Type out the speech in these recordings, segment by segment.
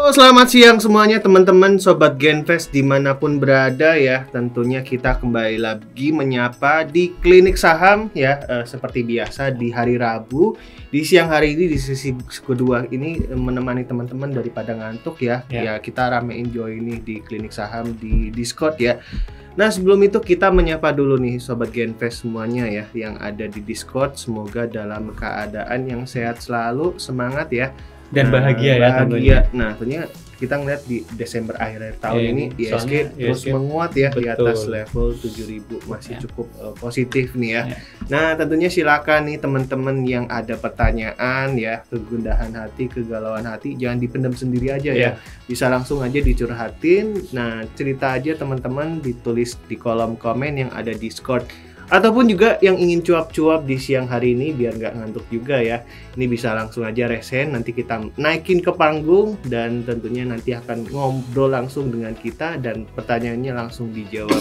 Selamat siang semuanya teman-teman Sobat Genvest dimanapun berada ya. Tentunya kita kembali lagi menyapa di Klinik Saham ya, seperti biasa di hari Rabu. Di siang hari ini di sesi kedua ini menemani teman-teman daripada ngantuk ya. Ya kita rame enjoy ini di Klinik Saham di Discord ya. Nah sebelum itu kita menyapa dulu nih Sobat Genvest semuanya ya yang ada di Discord. Semoga dalam keadaan yang sehat selalu, semangat ya. Dan bahagia ya tentunya. Nah tentunya kita ngeliat di Desember akhir tahun ini IHSG terus menguat ya. Betul. Di atas level 7.000 masih cukup positif nih ya. Nah tentunya silakan nih teman-teman yang ada pertanyaan ya, kegundahan hati, kegalauan hati, jangan dipendam sendiri aja ya. Bisa langsung aja dicurhatin. Nah cerita aja teman-teman, ditulis di kolom komen yang ada di Discord. Ataupun juga yang ingin cuap-cuap di siang hari ini biar nggak ngantuk juga ya. Ini bisa langsung aja resen, nanti kita naikin ke panggung dan tentunya nanti akan ngobrol langsung dengan kita dan pertanyaannya langsung dijawab.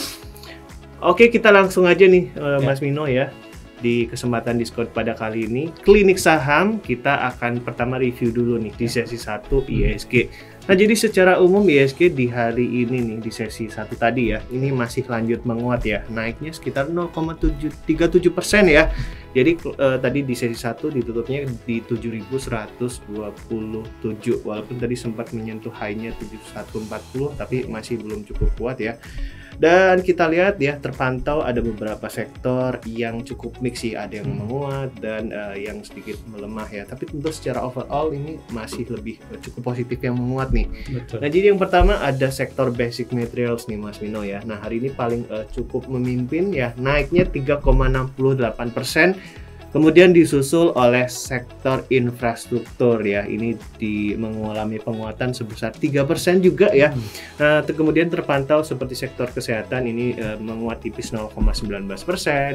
Oke, kita langsung aja nih Mas Mino ya. Di kesempatan Discord pada kali ini Klinik Saham kita akan pertama review dulu nih di sesi 1 IHSG. Nah jadi secara umum IHSG di hari ini nih di sesi 1 tadi ya ini masih lanjut menguat ya, naiknya sekitar 0,37% ya. Jadi tadi di sesi 1 ditutupnya di 7.127 walaupun tadi sempat menyentuh high-nya 7.140 tapi masih belum cukup kuat ya. Dan kita lihat ya terpantau ada beberapa sektor yang cukup mix sih, ada yang menguat dan yang sedikit melemah ya. Tapi tentu secara overall ini masih lebih cukup positif yang menguat nih. Betul. Nah jadi yang pertama ada sektor basic materials nih Mas Mino ya. Nah hari ini paling cukup memimpin ya, naiknya 3,68%. Kemudian disusul oleh sektor infrastruktur ya, ini mengalami penguatan sebesar 3% juga ya. Nah, kemudian terpantau seperti sektor kesehatan ini menguat tipis 0,19%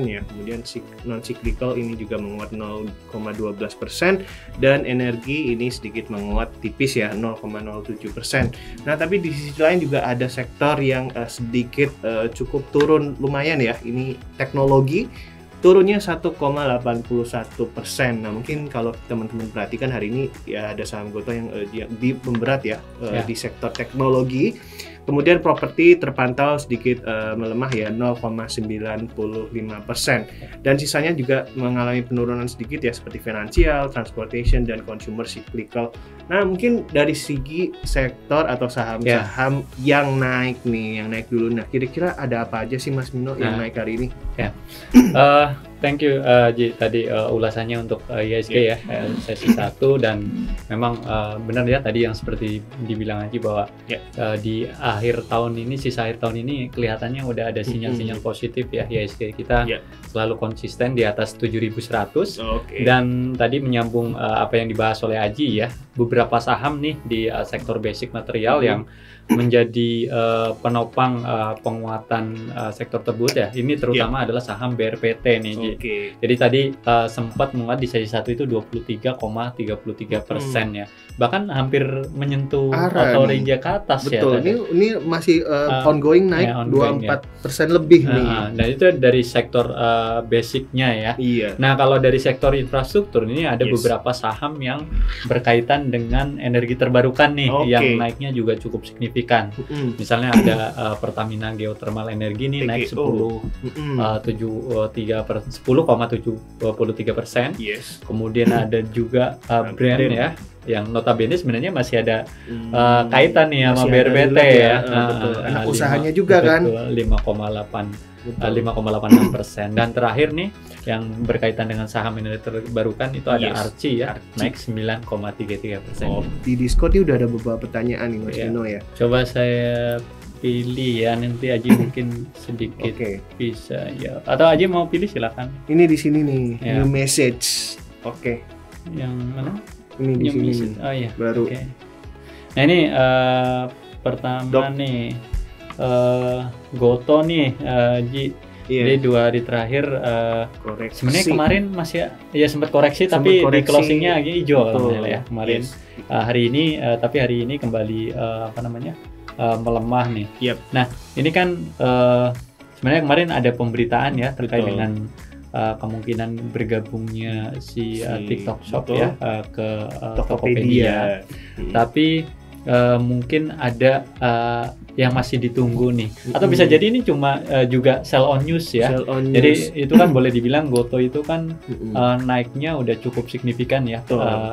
ya. Kemudian non cyclical ini juga menguat 0,12% dan energi ini sedikit menguat tipis ya 0,07%. Nah, tapi di sisi lain juga ada sektor yang sedikit cukup turun lumayan ya. Ini teknologi turunnya 1,81%. Nah mungkin kalau teman-teman perhatikan hari ini ya ada saham Gotoh yang memberat ya, di sektor teknologi. Kemudian properti terpantau sedikit melemah ya 0,95%. Dan sisanya juga mengalami penurunan sedikit ya seperti finansial, transportation dan consumer cyclical. Nah mungkin dari segi sektor atau saham-saham yang naik nih, yang naik dulu. Nah kira-kira ada apa aja sih Mas Mino yang naik hari ini? Thank you Ji, tadi ulasannya untuk IHSG ya sesi 1 dan memang benar ya tadi yang seperti dibilang Haji bahwa di akhir tahun ini, sisa akhir tahun ini kelihatannya udah ada sinyal-sinyal positif ya IHSG kita selalu konsisten di atas 7.100 dan tadi menyambung apa yang dibahas oleh Haji ya, beberapa saham nih di sektor basic material yang menjadi penopang penguatan sektor tersebut ya. Ini terutama adalah saham BRPT nih Ji. Jadi tadi sempat menguat di sesi 1 itu 23,33% ya. Bahkan hampir menyentuh atau reject ke atas. Betul, ya. Ini masih ongoing naik 24% lebih nih. Dan itu dari sektor basicnya ya. Nah kalau dari sektor infrastruktur ini ada beberapa saham yang berkaitan dengan energi terbarukan nih yang naiknya juga cukup signifikan. Misalnya ada Pertamina Geothermal Energi nih naik 10,73%. Kemudian ada juga Brand ya, yang notabene sebenarnya masih ada kaitan nih sama BRPT ya. Anak usahanya juga kan. 5,86%. Dan terakhir nih yang berkaitan dengan saham energi terbarukan itu ada Arci ya, naik 9,33%. Di Discord ini udah ada beberapa pertanyaan nih Mas Mino ya. Coba saya pilih ya, nanti Aji mungkin sedikit bisa ya. Atau Aji mau pilih silakan. Ini di sini nih, new message. Yang mana? Ini di sini nih. Oh iya. Baru. Nah ini pertama nih Gotoh nih Ji. Jadi 2 hari terakhir sebenarnya kemarin masih ya sempat koreksi tapi di closingnya agak hijau ya kemarin. Hari ini tapi hari ini kembali melemah nih. Nah ini kan sebenarnya kemarin ada pemberitaan ya terkait dengan kemungkinan bergabungnya si TikTok Shop ya ke Tokopedia. Tapi mungkin ada yang masih ditunggu nih, atau bisa jadi ini cuma juga sell on news ya. Jadi itu kan boleh dibilang Gotoh itu kan naiknya udah cukup signifikan ya.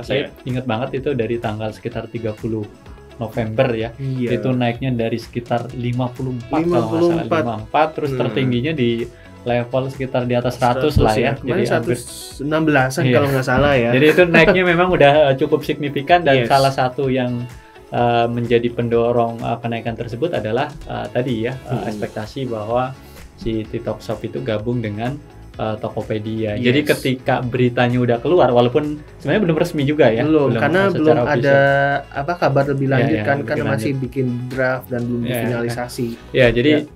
Saya ingat banget itu dari tanggal sekitar 30 November ya. Itu naiknya dari sekitar 54 kalau nggak salah, 54 terus tertingginya di level sekitar di atas 100 lah ya. Jadi 116-an kalau nggak salah ya. Jadi itu naiknya memang udah cukup signifikan dan salah satu yang menjadi pendorong kenaikan tersebut adalah tadi ya ekspektasi bahwa si TikTok Shop itu gabung dengan Tokopedia. Jadi ketika beritanya udah keluar, walaupun sebenarnya belum resmi juga ya. Belum karena belum ada kabar lebih lanjut karena masih bikin draft dan belum finalisasi. Ya, jadi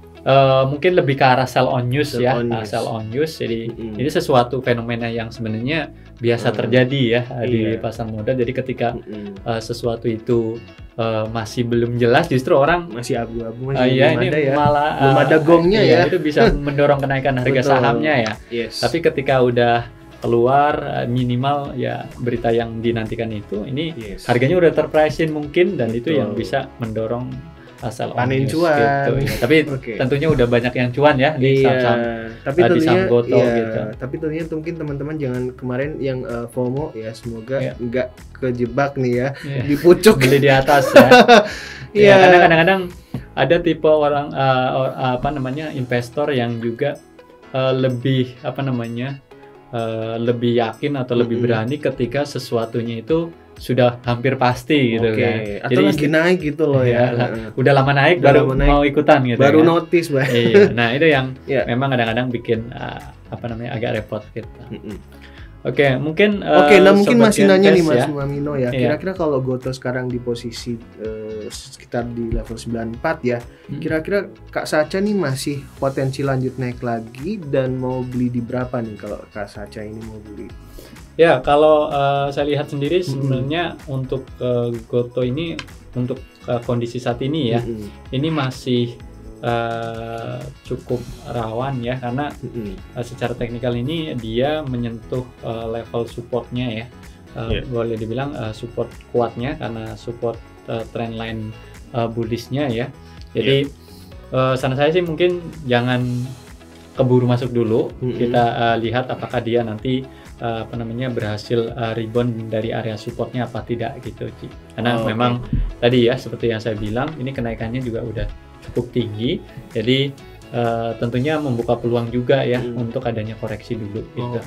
mungkin lebih ke arah sell on news ya. Sell on news. Jadi ini sesuatu fenomena yang sebenarnya biasa terjadi ya di pasar modal. Jadi ketika sesuatu itu masih belum jelas, justru orang masih abu-abu, masih belum ada ya. Malah belum ada gongnya ya. Itu bisa mendorong kenaikan harga sahamnya ya. Tapi ketika udah keluar minimal ya berita yang dinantikan itu, ini harganya udah terprice-in mungkin, dan itu yang bisa mendorong asal panen cuan gitu, ya. Tapi tentunya udah banyak yang cuan ya di saham-saham, tapi tentunya di saham Gotoh gitu. Tapi tentunya mungkin teman-teman jangan kemarin yang FOMO ya, semoga nggak kejebak nih ya di pucuk beli di atas ya. Karena kadang-kadang ada tipe orang investor yang juga lebih lebih yakin atau lebih berani ketika sesuatunya itu sudah hampir pasti gitu kan. Atau jadi lagi naik gitu loh ya. Udah lama naik baru mau ikutan gitu. Baru notice, Bang. Nah, itu yang memang kadang-kadang bikin agak repot gitu. Mungkin nah mungkin masih nanya nih Mas Mamino ya. Kira-kira kalau Gotoh sekarang di posisi sekitar di level 94 ya. Kira-kira Kak Sacha nih masih potensi lanjut naik lagi, dan mau beli di berapa nih kalau Kak Sacha ini mau beli? Ya, kalau saya lihat sendiri sebenarnya untuk Gotoh ini untuk kondisi saat ini ya, ini masih cukup rawan ya, karena secara teknikal ini dia menyentuh level supportnya ya. Boleh dibilang support kuatnya karena support trendline bullishnya ya. Jadi saran saya sih mungkin jangan keburu masuk dulu. Kita lihat apakah dia nanti berhasil rebound dari area supportnya apa tidak gitu, Ci. Karena memang tadi ya seperti yang saya bilang, ini kenaikannya juga udah cukup tinggi, jadi tentunya membuka peluang juga ya untuk adanya koreksi dulu gitu.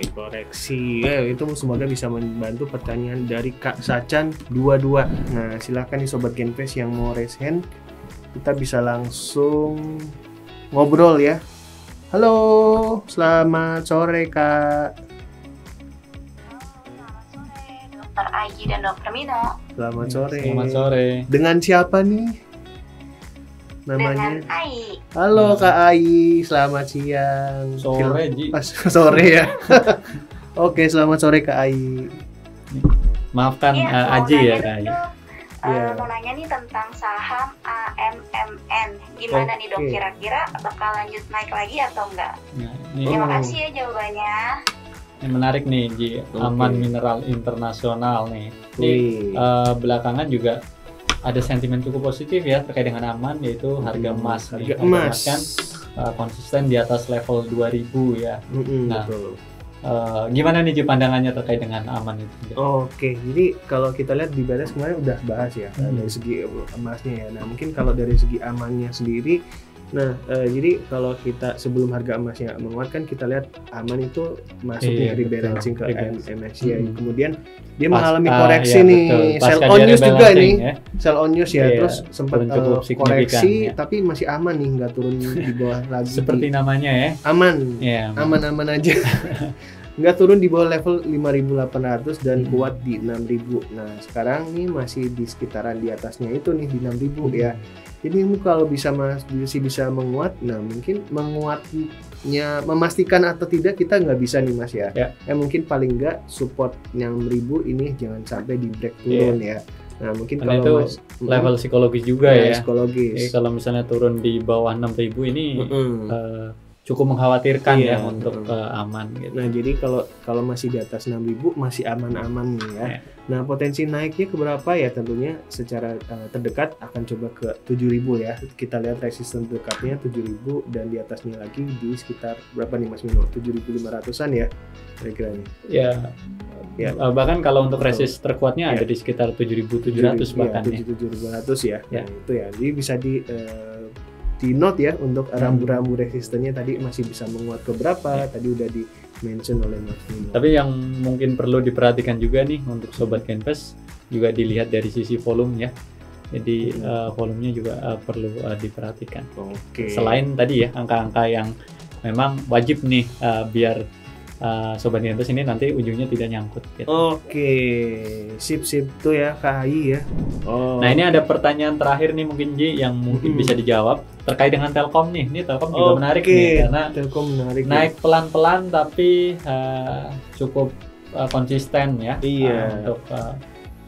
Koreksi itu semoga bisa membantu pertanyaan dari Kak Sacan 22. Nah, silakan nih Sobat Genfest yang mau raise hand, kita bisa langsung ngobrol ya. Halo, selamat sore Kak. Dr. Aji dan Dr. Mino. Selamat sore. Selamat sore. Dengan siapa nih? Namanya? Dengan Ai. Halo Kak Ai, selamat siang. Sore, Ji. Sore ya. Oke, selamat sore Kak Ai. Maafkan Aji ya Kak Ai. Mau nanya nih tentang saham AMMN. Gimana nih Dok, kira-kira bakal lanjut naik lagi atau enggak? Terima kasih ya jawabannya. Yang menarik nih Ji, Aman Mineral Internasional nih. Ini belakangan juga ada sentimen cukup positif ya terkait dengan Aman, yaitu harga emas. Harga emas kan konsisten di atas level 2000 ya. Nah, gimana nih Ji pandangannya terkait dengan Aman itu? Jadi kalau kita lihat di Badas kemarin udah bahas ya dari segi emasnya ya. Nah, mungkin kalau dari segi Amannya sendiri, jadi kalau kita sebelum harga emasnya menguat kan kita lihat Aman itu masuknya rebalancing ke MSCI, kemudian dia mengalami koreksi nih, sell on news juga nih, sell on news ya, terus sempat koreksi tapi masih aman nih, nggak turun di bawah lagi. Seperti namanya ya, aman aja. Nggak turun di bawah level 5.800 dan kuat di 6.000. Nah, sekarang nih masih di sekitaran di atasnya itu nih di 6.000 ya. Jadi ini kalau bisa menguat, nah mungkin menguatnya memastikan atau tidak kita nggak bisa nih Mas ya. Mungkin paling nggak support yang 6.000 ini jangan sampai di break turun ya. Nah mungkin karena kalau itu level psikologis juga ya. Psikologis. Jadi kalau misalnya turun di bawah 6.000 ini cukup mengkhawatirkan ya untuk aman gitu. Nah, jadi kalau masih di atas 6.000 masih aman-aman nih ya. Nah, potensi naiknya ke berapa ya? Tentunya secara terdekat akan coba ke 7.000 ya. Kita lihat resisten dekatnya 7.000 dan di atasnya lagi di sekitar berapa nih Mas Mino? 7.500-an ya kira-kira nih. Ya. Bahkan kalau untuk resist terkuatnya ada di sekitar 7.700 bahkan ya. 7.700 ya. Nah, itu ya. Jadi bisa di note ya untuk rambu-rambu resistennya tadi masih bisa menguat ke berapa, tadi udah di mention oleh Mas Mino. Tapi yang mungkin perlu diperhatikan juga nih untuk sobat Canvas juga dilihat dari sisi volume ya. Jadi volumenya juga perlu diperhatikan. Selain tadi ya angka-angka yang memang wajib nih biar sobat Canvas ini nanti ujungnya tidak nyangkut gitu. Sip tuh ya KAI ya. Nah, ini ada pertanyaan terakhir nih mungkin Ji yang mungkin bisa dijawab terkait dengan Telkom nih. Ini Telkom juga menarik nih karena Telkom menarik naik pelan-pelan tapi cukup konsisten ya untuk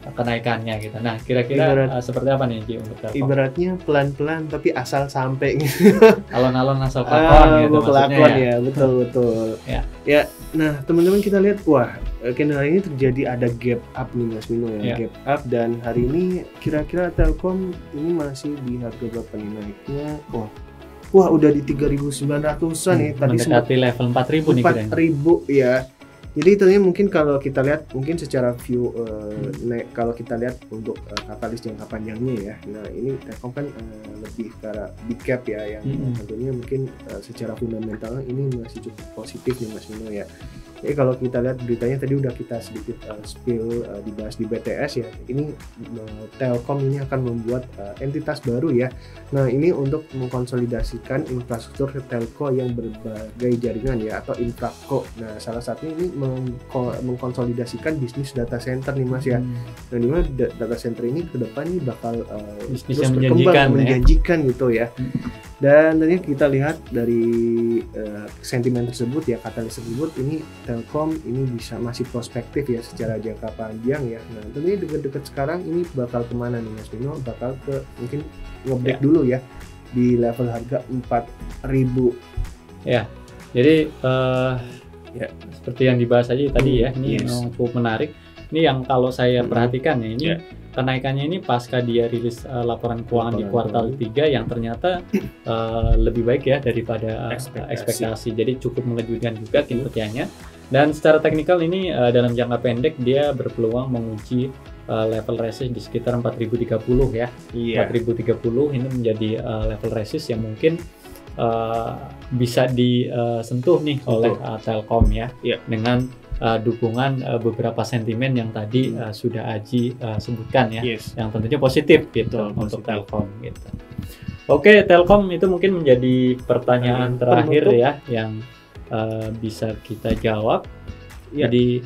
kenaikannya gitu. Nah, kira-kira seperti apa nih Ji untuk Telkom? Ibaratnya pelan-pelan tapi asal sampai gitu. Alon-alon asal pakon gitu maksudnya ya. Betul. Ya. Nah, teman-teman kita lihat candle ini terjadi ada gap up nih Mas Mino ya. Gap up dan hari ini kira-kira Telkom ini masih di harga berapa nih naiknya? Wah, udah di 3.900-an ya. Tadi mendekati level 4.000 nih kira-kira. 4.000 ya. Jadi tentunya mungkin kalau kita lihat mungkin secara view kalau kita lihat untuk katalis jangka panjangnya ya. Nah, ini Telkom kan lebih ke arah big cap ya yang tentunya mungkin secara fundamental ini masih cukup positif nih Mas Mino ya. Jadi kalau kita lihat beritanya tadi udah kita sedikit spill dibahas di BTS ya. Ini Telkom ini akan membuat entitas baru ya. Nah, ini untuk mengkonsolidasikan infrastruktur telco yang berbagai jaringan ya atau infraco. Nah, salah satunya ini mengkonsolidasikan bisnis data center nih Mas ya. Nah, dimana data center ini ke depan ini bakal bisnis yang menjanjikan gitu ya. Dan tentunya kita lihat dari sentimen tersebut ya, katalis tersebut ini Telkom ini bisa masih prospektif ya secara jangka panjang ya. Nah, tentunya dekat-dekat sekarang ini bakal kemana nih Mas Mino? Bakal ke mungkin nge-break dulu ya di level harga 4.000. Ya, jadi seperti yang dibahas aja tadi ya, ini cukup menarik. Ini yang kalau saya perhatikan ya, ini kenaikannya ini pasca dia rilis laporan keuangan di kuartal 3 yang ternyata lebih baik ya daripada ekspektasi. Jadi cukup mengejutkan juga kinerjanya. Dan secara teknikal ini dalam jangka pendek dia berpeluang menguji level resist di sekitar 4.030 ya. 4.030 ini menjadi level resist yang mungkin bisa disentuh nih oleh Telkom ya. Dengan dukungan beberapa sentimen yang tadi sudah Aji sebutkan ya, yang tentunya positif gitu untuk Telkom gitu. Oke, Telkom itu mungkin menjadi pertanyaan terakhir ya yang bisa kita jawab. Jadi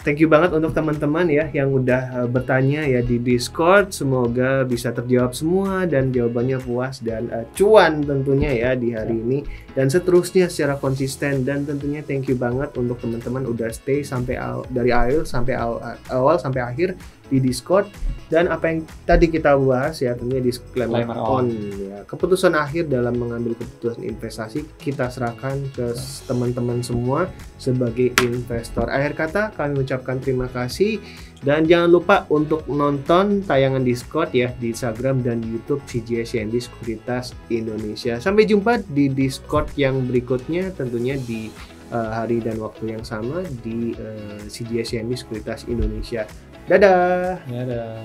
thank you banget untuk teman-teman ya yang udah bertanya ya di Discord. Semoga bisa terjawab semua dan jawabannya puas dan cuan tentunya ya di hari ini dan seterusnya secara konsisten. Dan tentunya thank you banget untuk teman-teman udah stay sampai dari awal sampai akhir di Discord. Dan apa yang tadi kita bahas ya tentunya disclaimer on ya. Keputusan akhir dalam mengambil keputusan investasi kita serahkan ke teman-teman semua sebagai investor. Akhir kata kami ucapkan terima kasih dan jangan lupa untuk nonton tayangan Discord ya di Instagram dan YouTube CGS CIMB Sekuritas Indonesia. Sampai jumpa di Discord yang berikutnya tentunya di hari dan waktu yang sama di CGS CIMB Sekuritas Indonesia. Dadah. Dadah.